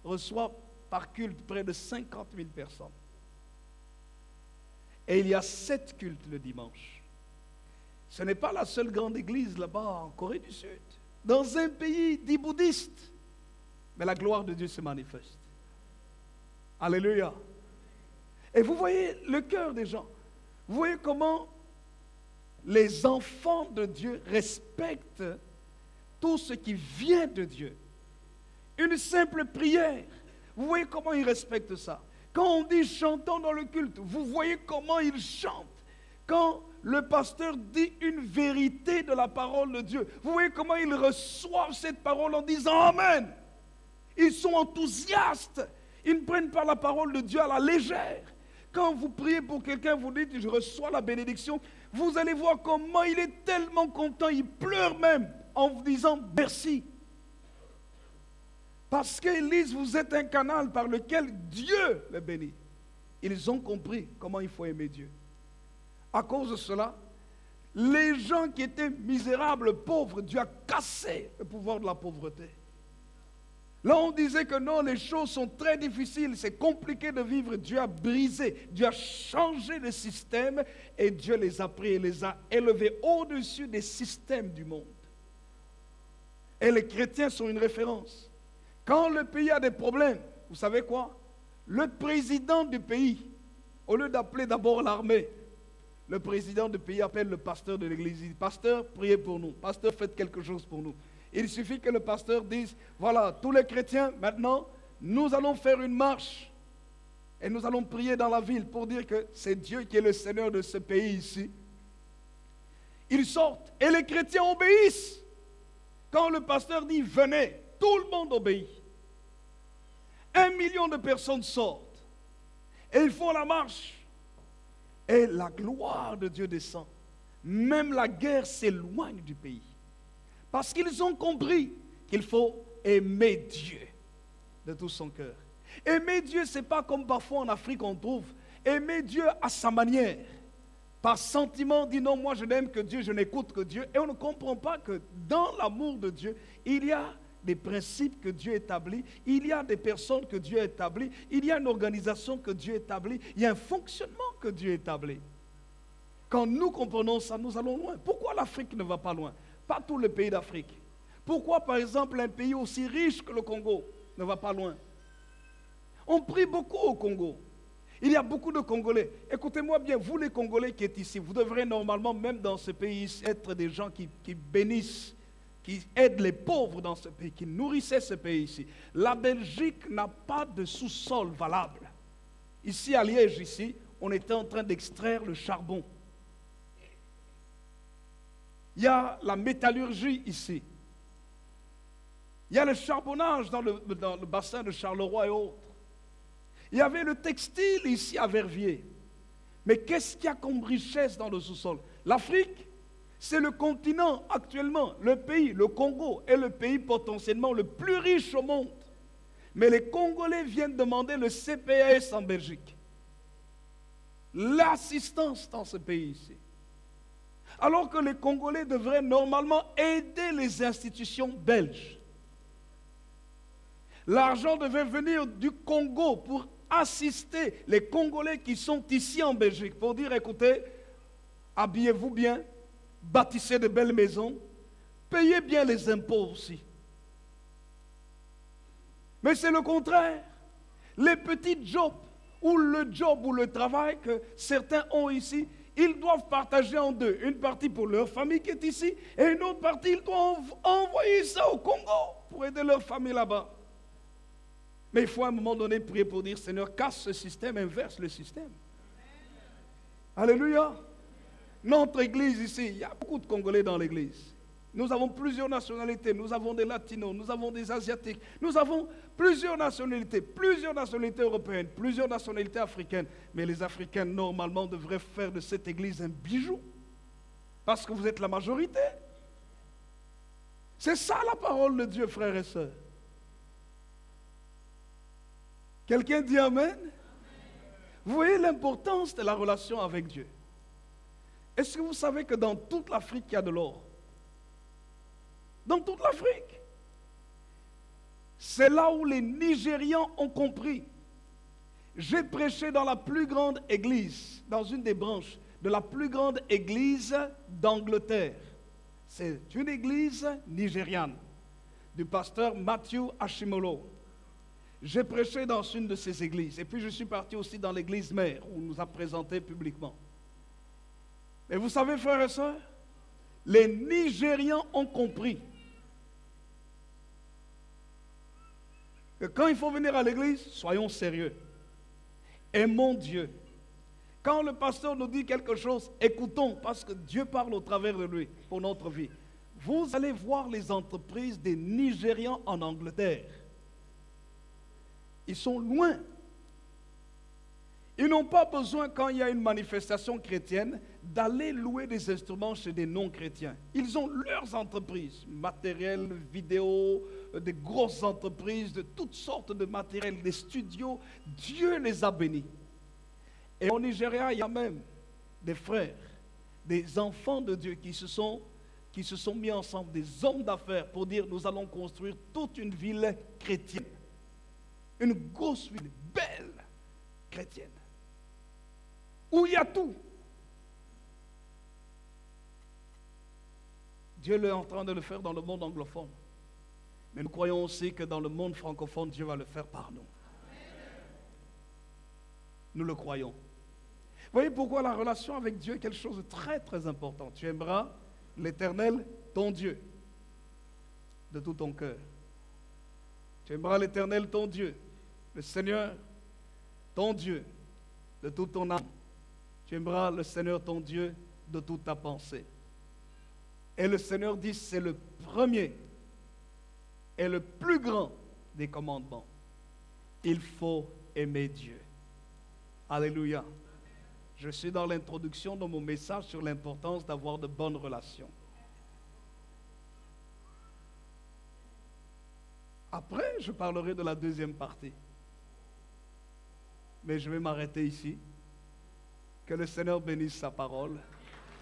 reçoit par culte près de 50 000 personnes. Et il y a 7 cultes le dimanche. Ce n'est pas la seule grande église là-bas en Corée du Sud. dans un pays dit bouddhiste, mais la gloire de Dieu se manifeste. Alléluia. Et vous voyez le cœur des gens. Vous voyez comment les enfants de Dieu respectent tout ce qui vient de Dieu. Une simple prière, vous voyez comment ils respectent ça. Quand on dit chantons dans le culte, vous voyez comment ils chantent. Quand le pasteur dit une vérité de la parole de Dieu, vous voyez comment ils reçoivent cette parole en disant Amen. Ils sont enthousiastes. Ils ne prennent pas la parole de Dieu à la légère. Quand vous priez pour quelqu'un, vous dites je reçois la bénédiction, vous allez voir comment il est tellement content, il pleure même en vous disant merci. Parce qu'Élise, vous êtes un canal par lequel Dieu le bénit. Ils ont compris comment il faut aimer Dieu. À cause de cela, les gens qui étaient misérables, pauvres, Dieu a cassé le pouvoir de la pauvreté. Là, on disait que non, les choses sont très difficiles, c'est compliqué de vivre. Dieu a brisé, Dieu a changé le système et Dieu les a pris et les a élevés au-dessus des systèmes du monde. Et les chrétiens sont une référence. Quand le pays a des problèmes, vous savez quoi? Le président du pays, au lieu d'appeler d'abord l'armée, le président du pays appelle le pasteur de l'église. Il dit, pasteur, priez pour nous. Pasteur, faites quelque chose pour nous. Il suffit que le pasteur dise, voilà, tous les chrétiens, maintenant, nous allons faire une marche et nous allons prier dans la ville pour dire que c'est Dieu qui est le Seigneur de ce pays ici. Ils sortent et les chrétiens obéissent. Quand le pasteur dit, venez, tout le monde obéit. 1 million de personnes sortent et ils font la marche. Et la gloire de Dieu descend. Même la guerre s'éloigne du pays. Parce qu'ils ont compris qu'il faut aimer Dieu de tout son cœur. Aimer Dieu, ce n'est pas comme parfois en Afrique on trouve. Aimer Dieu à sa manière. Par sentiment, on dit non, moi je n'aime que Dieu, je n'écoute que Dieu. Et on ne comprend pas que dans l'amour de Dieu, il y a des principes que Dieu établit, il y a des personnes que Dieu établit, il y a une organisation que Dieu établit, il y a un fonctionnement que Dieu établit. Quand nous comprenons ça, nous allons loin. Pourquoi l'Afrique ne va pas loin? Pas tous les pays d'Afrique. Pourquoi, par exemple, un pays aussi riche que le Congo ne va pas loin? On prie beaucoup au Congo. Il y a beaucoup de Congolais. Écoutez-moi bien, vous les Congolais qui êtes ici, vous devrez normalement, même dans ce pays, être des gens qui bénissent, qui aident les pauvres dans ce pays, qui nourrissaient ce pays ici. La Belgique n'a pas de sous-sol valable. Ici, à Liège, ici, on était en train d'extraire le charbon. Il y a la métallurgie ici. Il y a le charbonnage dans le bassin de Charleroi et autres. Il y avait le textile ici à Verviers. Mais qu'est-ce qu'il y a comme richesse dans le sous-sol? L'Afrique, c'est le continent actuellement, le pays, le Congo, est le pays potentiellement le plus riche au monde. Mais les Congolais viennent demander le CPAS en Belgique. L'assistance dans ce pays ici. Alors que les Congolais devraient normalement aider les institutions belges. L'argent devait venir du Congo pour assister les Congolais qui sont ici en Belgique, pour dire, écoutez, habillez-vous bien, bâtissez de belles maisons, payez bien les impôts aussi. Mais c'est le contraire. Les petits jobs, ou le job ou le travail que certains ont ici, ils doivent partager en deux. Une partie pour leur famille qui est ici, et une autre partie, ils doivent envoyer ça au Congo pour aider leur famille là-bas. Mais il faut à un moment donné prier pour dire, Seigneur, casse ce système, inverse le système. Alléluia. Notre église ici, il y a beaucoup de Congolais dans l'église. Nous avons plusieurs nationalités, nous avons des Latinos, nous avons des Asiatiques, nous avons plusieurs nationalités européennes, plusieurs nationalités africaines. Mais les Africains, normalement, devraient faire de cette église un bijou. Parce que vous êtes la majorité. C'est ça la parole de Dieu, frères et sœurs. Quelqu'un dit Amen? Vous voyez l'importance de la relation avec Dieu. Est-ce que vous savez que dans toute l'Afrique, il y a de l'or? Dans toute l'Afrique. C'est là où les Nigérians ont compris. J'ai prêché dans la plus grande église, dans une des branches de la plus grande église d'Angleterre. C'est une église nigériane du pasteur Matthew Ashimolo. J'ai prêché dans une de ces églises et puis je suis parti aussi dans l'église mère où on nous a présenté publiquement. Et vous savez, frères et sœurs, les Nigérians ont compris que quand il faut venir à l'église, soyons sérieux. Aimons Dieu. Quand le pasteur nous dit quelque chose, écoutons parce que Dieu parle au travers de lui pour notre vie. Vous allez voir les entreprises des Nigérians en Angleterre. Ils sont loin. Ils n'ont pas besoin, quand il y a une manifestation chrétienne, d'aller louer des instruments chez des non-chrétiens. Ils ont leurs entreprises, matériel, vidéo, des grosses entreprises, de toutes sortes de matériel, des studios. Dieu les a bénis. Et au Nigeria, il y a même des frères, des enfants de Dieu qui se sont mis ensemble, des hommes d'affaires, pour dire nous allons construire toute une ville chrétienne. Une grosse ville, belle, chrétienne. Où il y a tout. Dieu est en train de le faire dans le monde anglophone. Mais nous croyons aussi que dans le monde francophone, Dieu va le faire par nous. Nous le croyons. Vous voyez pourquoi la relation avec Dieu est quelque chose de très très important. Tu aimeras l'Éternel, ton Dieu, de tout ton cœur. Tu aimeras l'Éternel, ton Dieu, le Seigneur, ton Dieu, de toute ton âme. Tu aimeras le Seigneur, ton Dieu, de toute ta pensée. Et le Seigneur dit, c'est le premier et le plus grand des commandements. Il faut aimer Dieu. Alléluia. Je suis dans l'introduction de mon message sur l'importance d'avoir de bonnes relations. Après, je parlerai de la deuxième partie. Mais je vais m'arrêter ici. Que le Seigneur bénisse sa parole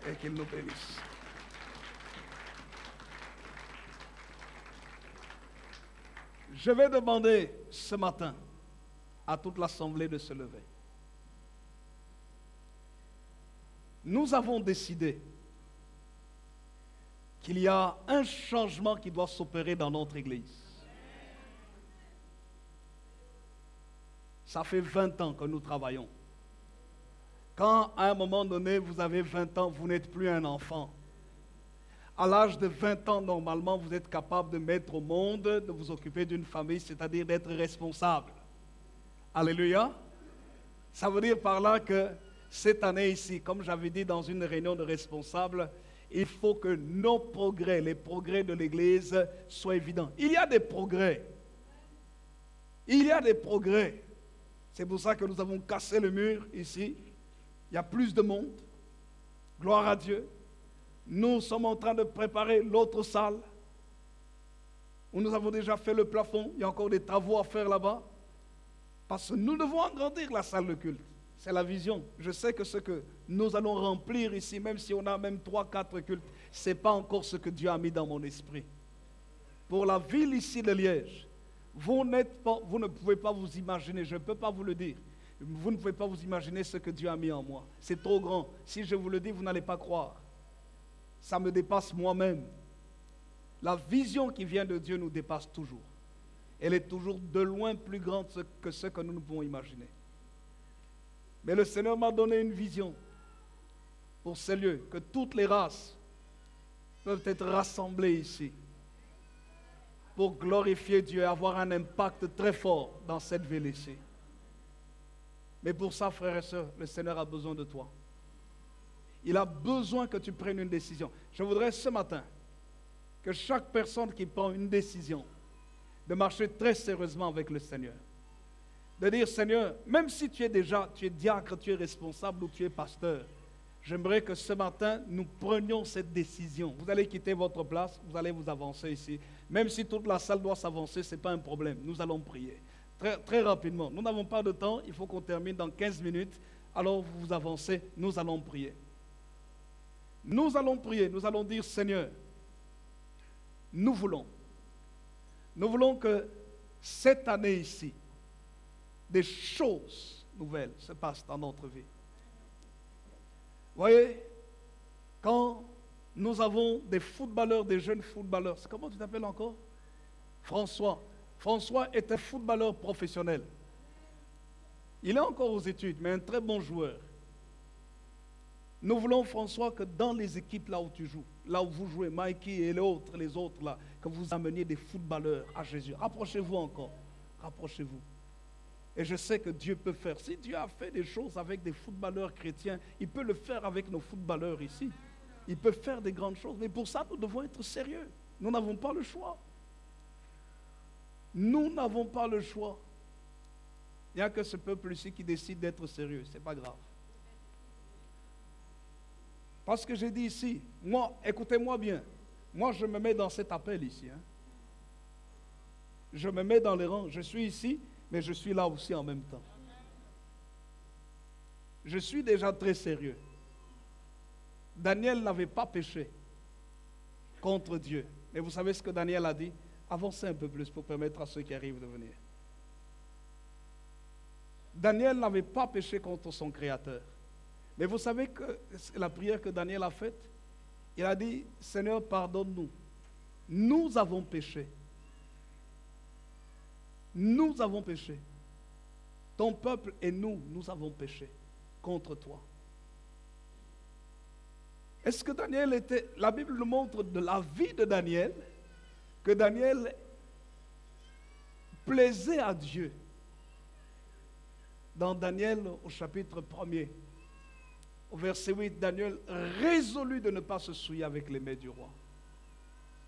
et qu'il nous bénisse. Je vais demander ce matin à toute l'assemblée de se lever. Nous avons décidé qu'il y a un changement qui doit s'opérer dans notre Église. Ça fait 20 ans que nous travaillons. Quand à un moment donné, vous avez 20 ans, vous n'êtes plus un enfant. À l'âge de 20 ans, normalement, vous êtes capable de mettre au monde, de vous occuper d'une famille, c'est-à-dire d'être responsable. Alléluia. Ça veut dire par là que cette année ici, comme j'avais dit dans une réunion de responsables, il faut que nos progrès, les progrès de l'Église, soient évidents. Il y a des progrès. Il y a des progrès. C'est pour ça que nous avons cassé le mur ici. Il y a plus de monde. Gloire à Dieu. Nous sommes en train de préparer l'autre salle où nous avons déjà fait le plafond. Il y a encore des travaux à faire là-bas. Parce que nous devons agrandir la salle de culte. C'est la vision. Je sais que ce que nous allons remplir ici, même si on a même 3-4 cultes, ce n'est pas encore ce que Dieu a mis dans mon esprit. Pour la ville ici de Liège, vous ne pouvez pas vous imaginer, je ne peux pas vous le dire, vous ne pouvez pas vous imaginer ce que Dieu a mis en moi. C'est trop grand. Si je vous le dis, vous n'allez pas croire. Ça me dépasse moi-même. La vision qui vient de Dieu nous dépasse toujours. Elle est toujours de loin plus grande que ce que nous ne pouvons imaginer. Mais le Seigneur m'a donné une vision pour ces lieux, que toutes les races peuvent être rassemblées ici pour glorifier Dieu et avoir un impact très fort dans cette ville ici. Mais pour ça, frères et sœurs, le Seigneur a besoin de toi. Il a besoin que tu prennes une décision. Je voudrais ce matin que chaque personne qui prend une décision de marcher très sérieusement avec le Seigneur. De dire, Seigneur, même si tu es diacre, tu es responsable ou tu es pasteur, j'aimerais que ce matin, nous prenions cette décision. Vous allez quitter votre place, vous allez vous avancer ici. Même si toute la salle doit s'avancer, ce n'est pas un problème. Nous allons prier. Très, très rapidement. Nous n'avons pas de temps, il faut qu'on termine dans 15 minutes. Alors vous vous avancez, nous allons prier. Nous allons prier, nous allons dire, Seigneur, nous voulons que cette année ici, des choses nouvelles se passent dans notre vie. Vous voyez, quand Nous avons des footballeurs, des jeunes footballeurs. Comment tu t'appelles encore? François. François est un footballeur professionnel. Il est encore aux études, mais un très bon joueur. Nous voulons, François, que dans les équipes là où tu joues, là où vous jouez, Mikey et les autres là, que vous ameniez des footballeurs à Jésus. Rapprochez-vous encore. Rapprochez-vous. Et je sais que Dieu peut faire. Si Dieu a fait des choses avec des footballeurs chrétiens, il peut le faire avec nos footballeurs ici. Il peut faire des grandes choses. Mais pour ça, nous devons être sérieux. Nous n'avons pas le choix. Nous n'avons pas le choix. Il n'y a que ce peuple ici qui décide d'être sérieux. Ce n'est pas grave. Parce que j'ai dit ici, moi, écoutez-moi bien. Moi, je me mets dans cet appel ici. Hein. Je me mets dans les rangs. Je suis ici, mais je suis là aussi en même temps. Je suis déjà très sérieux. Daniel n'avait pas péché contre Dieu. Mais vous savez ce que Daniel a dit? Avancez un peu plus pour permettre à ceux qui arrivent de venir. Daniel n'avait pas péché contre son Créateur. Mais vous savez que la prière que Daniel a faite, il a dit, Seigneur, pardonne-nous. Nous avons péché. Nous avons péché. Ton peuple et nous avons péché contre toi. Est-ce que Daniel était... La Bible nous montre de la vie de Daniel, que Daniel plaisait à Dieu. Dans Daniel, au chapitre 1er, au verset 8, Daniel résolut de ne pas se souiller avec les mets du roi.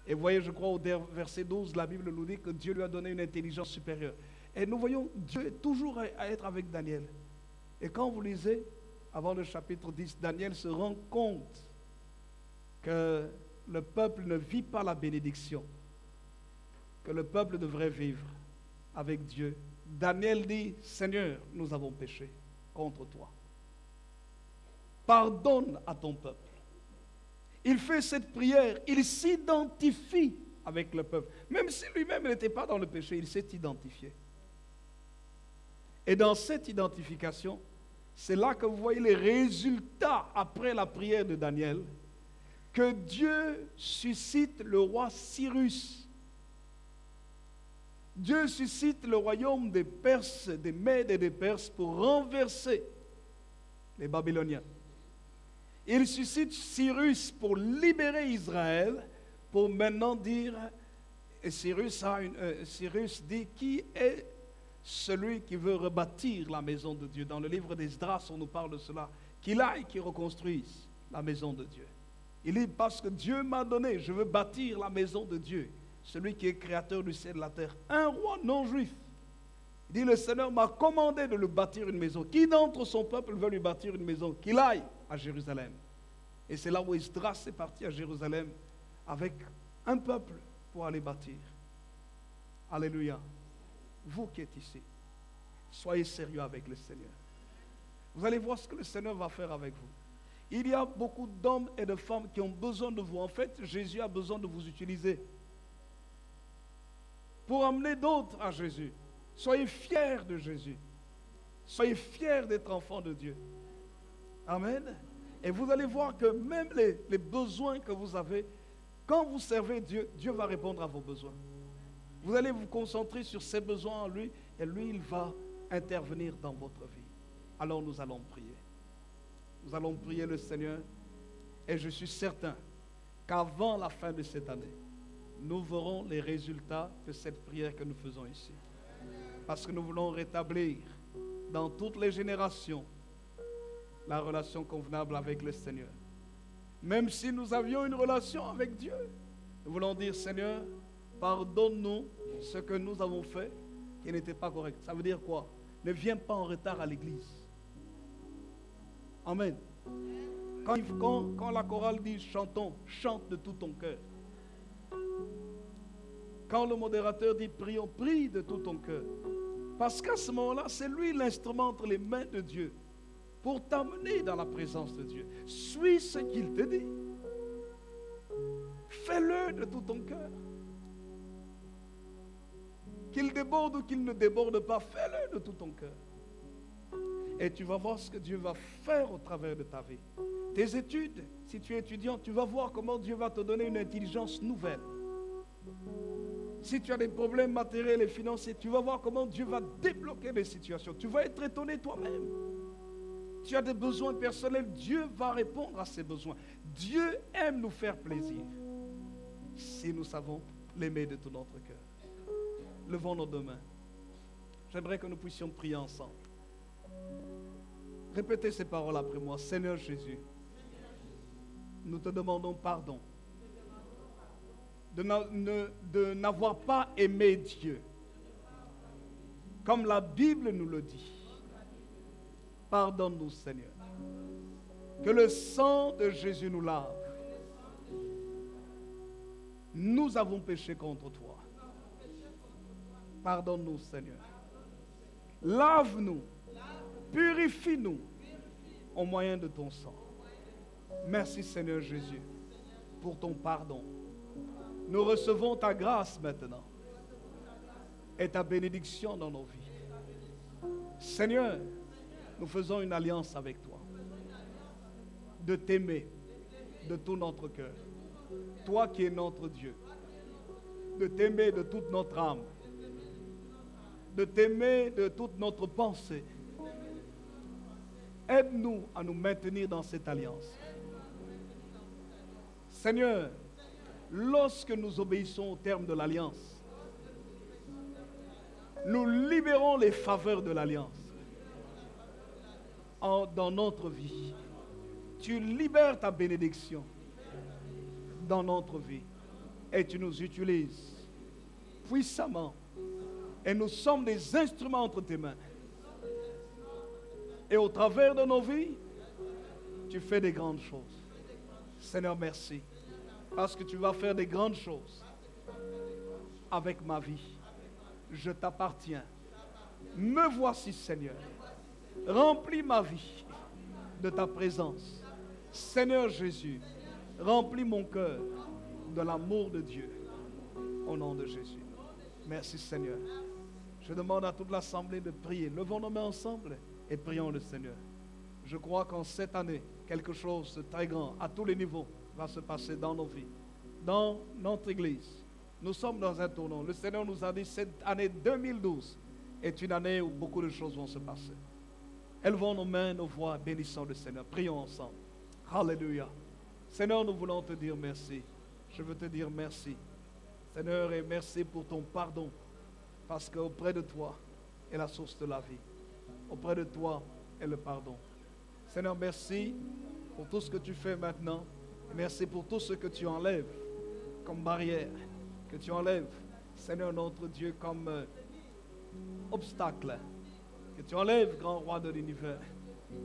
Et vous voyez, je crois, au verset 12, la Bible nous dit que Dieu lui a donné une intelligence supérieure. Et nous voyons Dieu toujours à être avec Daniel. Et quand vous lisez, avant le chapitre 10, Daniel se rend compte que le peuple ne vit pas la bénédiction, que le peuple devrait vivre avec Dieu. Daniel dit, Seigneur, nous avons péché contre toi. Pardonne à ton peuple. Il fait cette prière, il s'identifie avec le peuple. Même si lui-même n'était pas dans le péché, il s'est identifié. Et dans cette identification, c'est là que vous voyez les résultats après la prière de Daniel, que Dieu suscite le roi Cyrus. Dieu suscite le royaume des Perses, des Mèdes et des Perses pour renverser les Babyloniens. Il suscite Cyrus pour libérer Israël, pour maintenant dire, et Cyrus dit, qui est celui qui veut rebâtir la maison de Dieu? Dans le livre d'Esdras, on nous parle de cela, qu'il aille, qu'il reconstruise la maison de Dieu. Il dit, parce que Dieu m'a donné, je veux bâtir la maison de Dieu, celui qui est créateur du ciel et de la terre, un roi non juif. Il dit, le Seigneur m'a commandé de lui bâtir une maison. Qui d'entre son peuple veut lui bâtir une maison? Qu'il aille à Jérusalem. Et c'est là où Esdras est parti à Jérusalem avec un peuple pour aller bâtir. Alléluia. Vous qui êtes ici, soyez sérieux avec le Seigneur. Vous allez voir ce que le Seigneur va faire avec vous. Il y a beaucoup d'hommes et de femmes qui ont besoin de vous. En fait, Jésus a besoin de vous utiliser pour amener d'autres à Jésus. Soyez fiers de Jésus. Soyez fiers d'être enfants de Dieu. Amen. Et vous allez voir que même les besoins que vous avez, quand vous servez Dieu, Dieu va répondre à vos besoins. Vous allez vous concentrer sur ses besoins en lui, et lui, il va intervenir dans votre vie. Alors nous allons prier. Nous allons prier le Seigneur, et je suis certain qu'avant la fin de cette année, nous verrons les résultats de cette prière que nous faisons ici. Parce que nous voulons rétablir dans toutes les générations la relation convenable avec le Seigneur. Même si nous avions une relation avec Dieu, nous voulons dire, Seigneur, pardonne-nous ce que nous avons fait qui n'était pas correct. Ça veut dire quoi? Ne viens pas en retard à l'église. Amen. Quand la chorale dit chantons, chante de tout ton cœur. Quand le modérateur dit prions, prie de tout ton cœur. Parce qu'à ce moment-là, c'est lui l'instrument entre les mains de Dieu pour t'amener dans la présence de Dieu. Suis ce qu'il te dit. Fais-le de tout ton cœur. Qu'il déborde ou qu'il ne déborde pas, fais-le de tout ton cœur. Et tu vas voir ce que Dieu va faire au travers de ta vie. Tes études, si tu es étudiant, tu vas voir comment Dieu va te donner une intelligence nouvelle. Si tu as des problèmes matériels et financiers, tu vas voir comment Dieu va débloquer des situations. Tu vas être étonné toi-même. Tu as des besoins personnels, Dieu va répondre à ces besoins. Dieu aime nous faire plaisir si nous savons l'aimer de tout notre cœur. Levons nos deux mains. J'aimerais que nous puissions prier ensemble. Répétez ces paroles après moi. Seigneur Jésus, nous te demandons pardon de n'avoir pas aimé Dieu comme la Bible nous le dit. Pardonne-nous, Seigneur. Que le sang de Jésus nous lave. Nous avons péché contre toi. Pardonne-nous, Seigneur. Lave-nous. Purifie-nous au moyen de ton sang. Merci, Seigneur Jésus, pour ton pardon. Nous recevons ta grâce maintenant et ta bénédiction dans nos vies. Seigneur, nous faisons une alliance avec toi de t'aimer de tout notre cœur. Toi qui es notre Dieu, de t'aimer de toute notre âme, de t'aimer de toute notre pensée. Aide-nous à nous maintenir dans cette alliance. Seigneur, lorsque nous obéissons au terme de l'alliance, nous libérons les faveurs de l'alliance dans notre vie. Tu libères ta bénédiction dans notre vie et tu nous utilises puissamment et nous sommes des instruments entre tes mains. Et au travers de nos vies, tu fais des grandes choses. Seigneur, merci. Parce que tu vas faire des grandes choses avec ma vie. Je t'appartiens. Me voici, Seigneur. Remplis ma vie de ta présence. Seigneur Jésus, remplis mon cœur de l'amour de Dieu. Au nom de Jésus. Merci, Seigneur. Je demande à toute l'assemblée de prier. Levons nos mains ensemble et prions le Seigneur. Je crois qu'en cette année, quelque chose de très grand, à tous les niveaux, va se passer dans nos vies, dans notre Église. Nous sommes dans un tournant. Le Seigneur nous a dit cette année 2012 est une année où beaucoup de choses vont se passer. Élevons nos mains, nos voix, bénissons le Seigneur. Prions ensemble. Alléluia. Seigneur, nous voulons te dire merci. Je veux te dire merci. Seigneur, et merci pour ton pardon. Parce qu'auprès de toi est la source de la vie. Auprès de toi est le pardon. Seigneur, merci pour tout ce que tu fais maintenant. Merci pour tout ce que tu enlèves comme barrière, que tu enlèves, Seigneur notre Dieu, comme obstacle, que tu enlèves, grand roi de l'univers,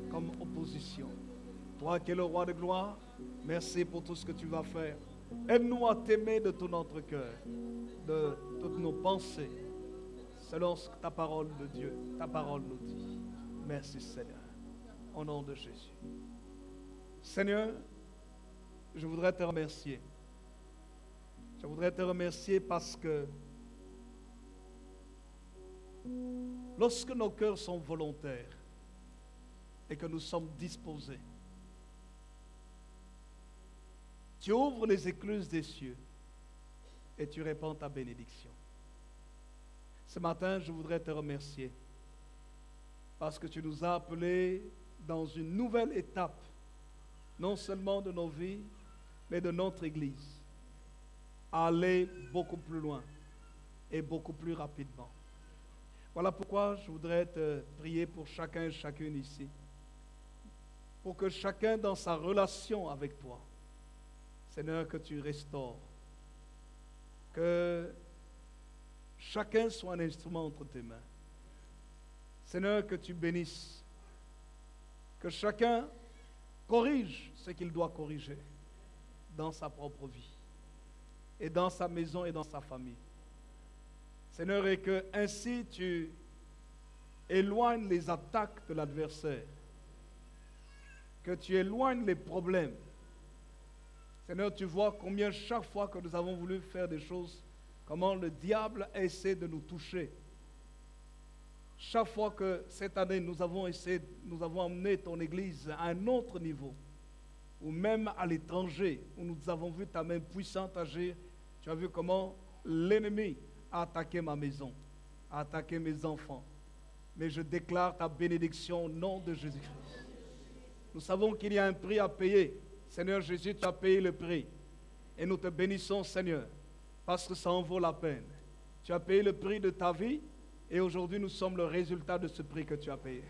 comme opposition. Toi qui es le roi de gloire, merci pour tout ce que tu vas faire. Aide-nous à t'aimer de tout notre cœur, de toutes nos pensées, selon ce que ta parole de Dieu, ta parole nous dit. Merci Seigneur, au nom de Jésus. Seigneur, je voudrais te remercier. Je voudrais te remercier parce que lorsque nos cœurs sont volontaires et que nous sommes disposés, tu ouvres les écluses des cieux et tu répands ta bénédiction. Ce matin, je voudrais te remercier parce que tu nous as appelés dans une nouvelle étape, non seulement de nos vies, mais de notre Église, à aller beaucoup plus loin et beaucoup plus rapidement. Voilà pourquoi je voudrais te prier pour chacun et chacune ici, pour que chacun dans sa relation avec toi, Seigneur, que tu restaures, que chacun soit un instrument entre tes mains. Seigneur, que tu bénisses, que chacun corrige ce qu'il doit corriger dans sa propre vie et dans sa maison et dans sa famille. Seigneur, et que ainsi tu éloignes les attaques de l'adversaire, que tu éloignes les problèmes. Seigneur, tu vois combien chaque fois que nous avons voulu faire des choses, comment le diable essaie de nous toucher. Chaque fois que cette année nous avons amené ton Église à un autre niveau, ou même à l'étranger, où nous avons vu ta main puissante agir. Tu as vu comment l'ennemi a attaqué ma maison, a attaqué mes enfants. Mais je déclare ta bénédiction au nom de Jésus-Christ. Nous savons qu'il y a un prix à payer. Seigneur Jésus, tu as payé le prix. Et nous te bénissons, Seigneur, parce que ça en vaut la peine. Tu as payé le prix de ta vie et aujourd'hui nous sommes le résultat de ce prix que tu as payé.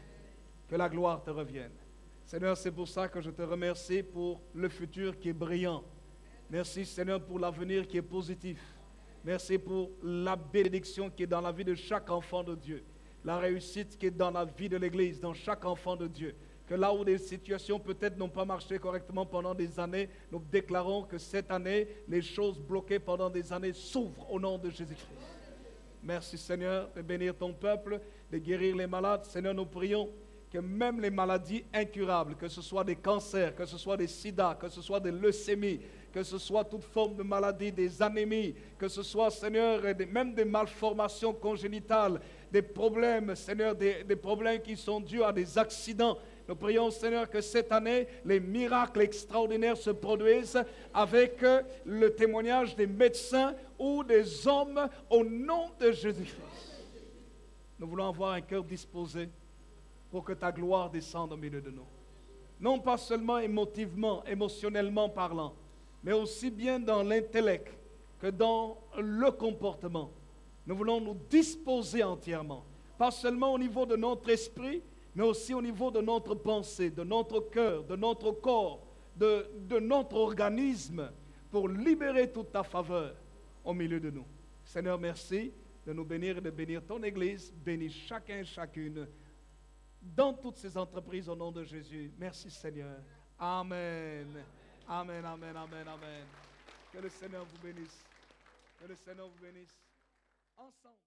Que la gloire te revienne. Seigneur, c'est pour ça que je te remercie pour le futur qui est brillant. Merci, Seigneur, pour l'avenir qui est positif. Merci pour la bénédiction qui est dans la vie de chaque enfant de Dieu. La réussite qui est dans la vie de l'Église, dans chaque enfant de Dieu. Que là où des situations peut-être n'ont pas marché correctement pendant des années, nous déclarons que cette année, les choses bloquées pendant des années s'ouvrent au nom de Jésus-Christ. Merci Seigneur de bénir ton peuple, de guérir les malades. Seigneur, nous prions que même les maladies incurables, que ce soit des cancers, que ce soit des sida, que ce soit des leucémies, que ce soit toute forme de maladie, des anémies, que ce soit, Seigneur, même des malformations congénitales, des problèmes, Seigneur, des problèmes qui sont dus à des accidents. Nous prions, Seigneur, que cette année, les miracles extraordinaires se produisent avec le témoignage des médecins ou des hommes au nom de Jésus-Christ. Nous voulons avoir un cœur disposé pour que ta gloire descende au milieu de nous. Non pas seulement émotivement, émotionnellement parlant, mais aussi bien dans l'intellect que dans le comportement. Nous voulons nous disposer entièrement, pas seulement au niveau de notre esprit, mais aussi au niveau de notre pensée, de notre cœur, de notre corps, de notre organisme, pour libérer toute ta faveur au milieu de nous. Seigneur, merci de nous bénir et de bénir ton Église. Bénis chacun et chacune dans toutes ces entreprises au nom de Jésus. Merci Seigneur. Amen. Amen, amen, amen, amen. Que le Seigneur vous bénisse. Que le Seigneur vous bénisse. Ensemble.